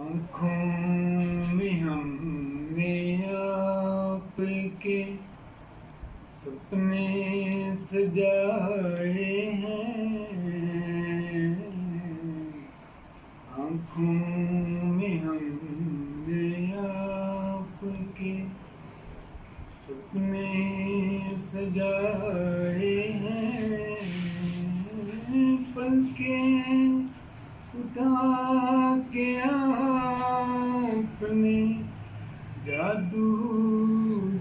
आँखों में हमने आपके सपने सजाए हैं। आँखों में हमने आपके सपने सजाए हैं। पलकें उठा के आपने जादू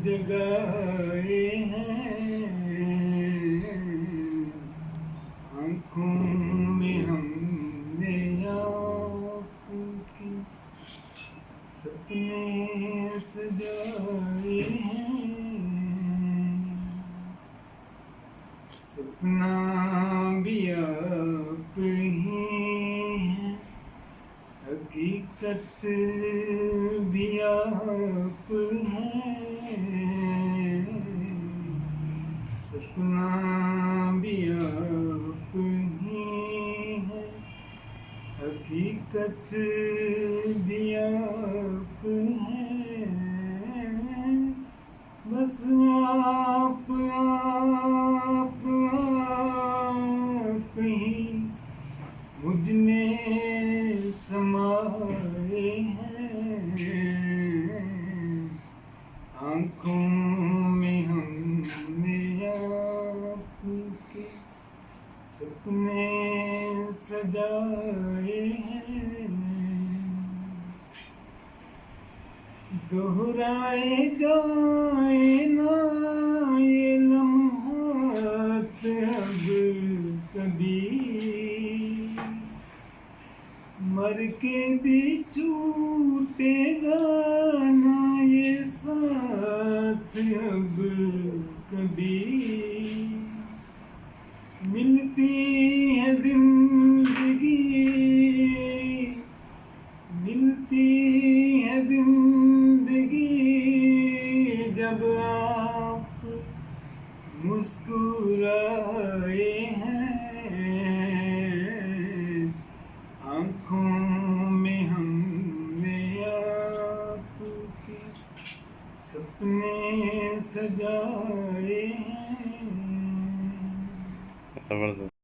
जगाए हैं। आँखों में हमने आपके सपने सजाए हैं। सपना भी आप ही है, हकीकत भी आप हैं। सपना भी आप ही है, हकीकत भी आप हैं। बस आप ही मुझ में समाए हैं। आँखों में हमने आपके सपने सजाए हैं। दोहराए जाए ना ये लम्हात अब कभी, मर के भी छूटेगा ना ये साथ अब कभी। मिलती है जिंदगी, मिलती है जिंदगी जब आप मुस्कुराए हैं। आँखों में हमने आपके सपने सजाए हैं।